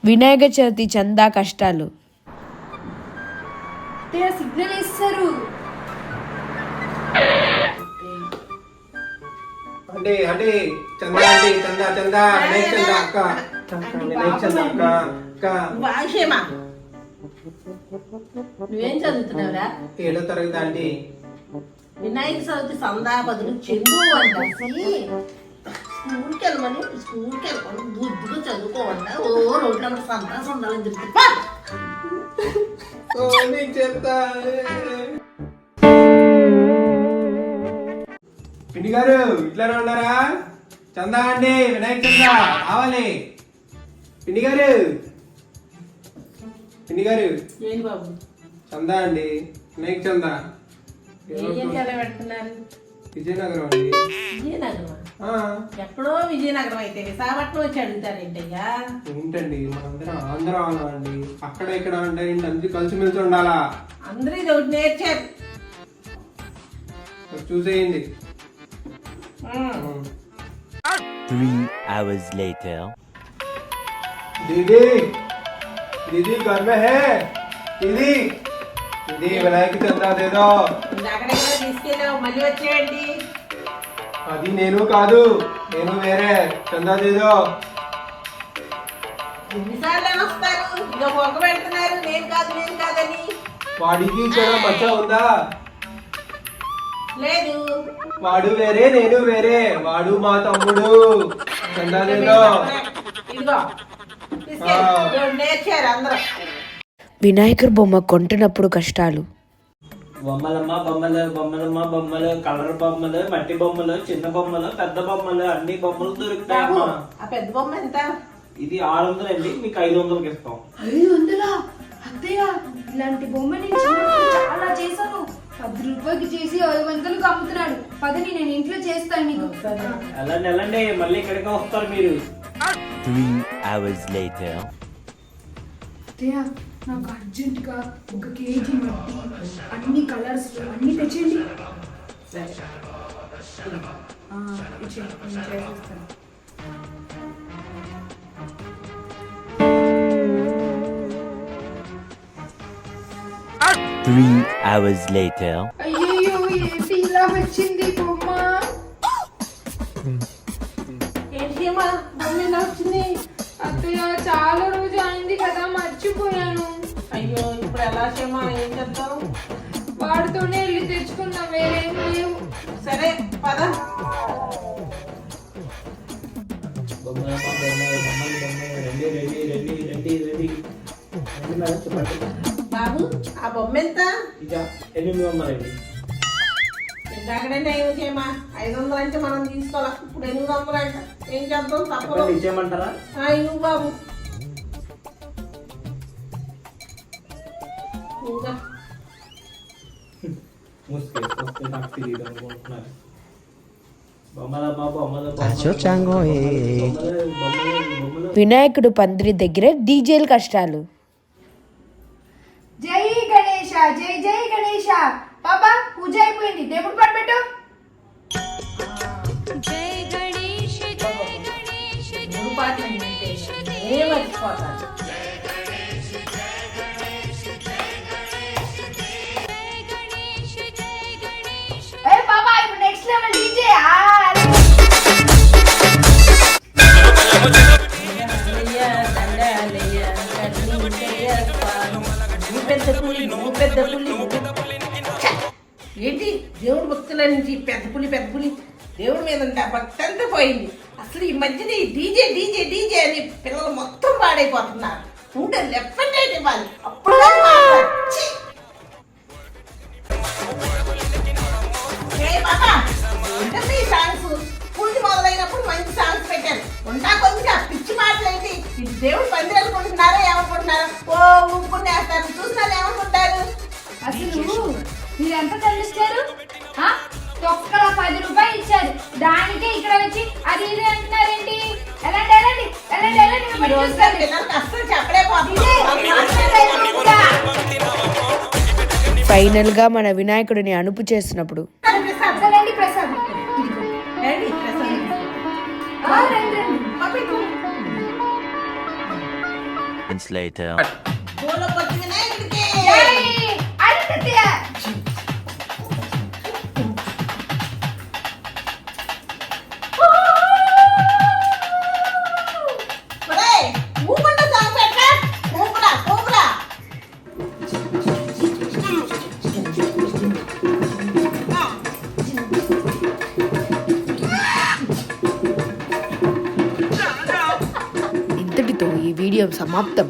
వినాయక చవితి చందా కష్టాలు. సిగ్నల్ ఇస్తారు. అంటే అంటే చందా అంటే చందా చందా వినాయక చందా అక్క వినాయక చందా అక్క అక్క. నువ్వేం చదువుతున్నావురా? 7వ తరగతి ఆంటీ. వినాయక చవితి సందా బదులు చెందు అంట. స్కూల్కి వెళ్ళమని బుద్ధిగా చదువుకోవన్నా. ఓ రోడ్ల సందా సందాలని తిరుగుతా. పిండి గారు ఇట్లానే ఉన్నారా? చందా అండి వినాయక చందా కావాలి. పిండి గారు పిండి గారు ఏంటి బాబు? చందా అండి వినాయక చందా. పెడుతున్నారు? విజయనగరం అండి. విజయనగరం? ఎక్కడో విజయనగరం అయితే విశాఖపట్నం వచ్చి అడుగుతారేంటయ్యా? ఏంటండి మనందరం ఆంధ్ర అండి. అక్కడ ఇక్కడ అంటే అందరూ కలిసిమెలిసి ఉండాలా? అందరూ ఇది ఒకటి నేర్చారు. చూసేయండి. 3 hours later. दीदी दीदी घर में है? दीदी दीदी विनायक चंदा दे दो. అక్కడెక్కడ తీసుకెళ్ళావు? మళ్ళీ వచ్చేయండి. అది నేను కాదు, నేను వేరే. చందా దే దో. ఎన్నిసార్లు వస్తారు? ఇదో మొక్క పెడుతున్నారు నేను కాదని. వాడికి కూడా మచ్చ ఉందా? లేదు. వాడు వేరే నేను వేరే. వాడు మా తమ్ముడు. చందా దే దో. ఇదిగో నేర్చారు అందరూ. వినాయకుడు బొమ్మ కొంటున్నప్పుడు కష్టాలు. బొమ్మలమ్మ బొమ్మలు కలర్ బొమ్మలు, మట్టి బొమ్మలు, చిన్న బొమ్మలు, పెద్ద బొమ్మలు, అన్ని బొమ్మలు దొరుకుతాయమ్మా. ఆ పెద్ద బొమ్మ ఎంత? ఇది 600 అండి, మీకు 500కి ఇస్తాం. 500? అత్తయ్య ఇలాంటి బొమ్మ నేను చిన్నప్పుడు చాలా చేశాను. 10 రూపాయలకి చేసి 500కి అమ్ముతున్నాడు. పదని నేను ఇంట్లో చేస్తాను మీకు. వెళ్ళండి మళ్ళీ ఇక్కడికి వస్తారు మీరు. 3 hours later. అత్తయ్య నాకు అర్జెంటుగా 1 కేజీ మట్టి, అన్ని కలర్స్ అన్ని తెచ్చేయండి. సరే చేసేస్తాను. 3 hours later. అయ్యో ఏంటి ఇలా వచ్చింది బొమ్మ? ఏంటి బొమ్మ ఇలా వచ్చింది? అత్తయ్య చాలా రోజు అయింది కదా, మర్చిపోయాను. అయ్యో ఇప్పుడు ఎలా చేయమా? ఏం చేద్దాం? వాడితోనే వెళ్ళి తెచ్చుకున్నా, వేరేం లేవు. సరే పద. బాబు ఆ బొమ్మ ఎంత? ఇక 8 బొమ్మలండి. ఇందాకనే ఏం చేయమా? 500 అంటే మనం తీసుకోవాలి. ఇప్పుడు 800 అంట. ఏం చేద్దాం? తప్పదు. ఇచ్చేయమంటారా? ఇవ్వు బాబు. ఇంకా వినాయకుడు పందిరి దగ్గర డీజేలు కష్టాలు. జై గణేష, జై జై గణేష. పాపా పూజ అయిపోయింది, దేవుడు పడబెట్టు. మూడు పాటలు మర్చిపోతాను. పాపా ఇప్పుడు నెక్స్ట్ లెవెల్ డీజే. ఏంటి దేవుడు భక్తుల నుంచి పెద్ద పులి దేవుడి మీద భక్తి అంతా పోయింది. అసలు ఈ మధ్యన ఈ డీజే డీజే డీజే అని పిల్లలు మొత్తం పాడైపోతున్నారు. ఉండే లెఫ్ట్ అండ్ రైట్ ఇవ్వాలి. అప్పుడు ఈ సాంగ్స్ పూజ మొదలైనప్పుడు మంచి సాంగ్స్ పెట్టారు. ఉంటా కొంచెం పిచ్చి మాటలు ఏంటి? ఇది దేవుడు పందిరి అనుకుంటున్నారా ఏమనుకుంటున్నారా? ఓ ఊపుకునేస్తారు. చూసిన వాళ్ళు ఏమనుకుంటారు? అసలు మీరు ఎంత చెల్లిస్తారు? తొక్కల 10 రూపాయలు ఇచ్చారు, దానికే ఇక్కడ వచ్చి అది ఇది అంటున్నారేంటి? ఫైనల్ గా మన వినాయకుడిని అనుపు చేస్తున్నప్పుడు ప్రసాద్ later. పూలపత్తి వినాయకుడికి ఒరేయ్, ఊపండి సాంగ్ పెట్టరా? ఊపరా, ఊపరా. ఇంతటితో ఈ వీడియో సమాప్తం.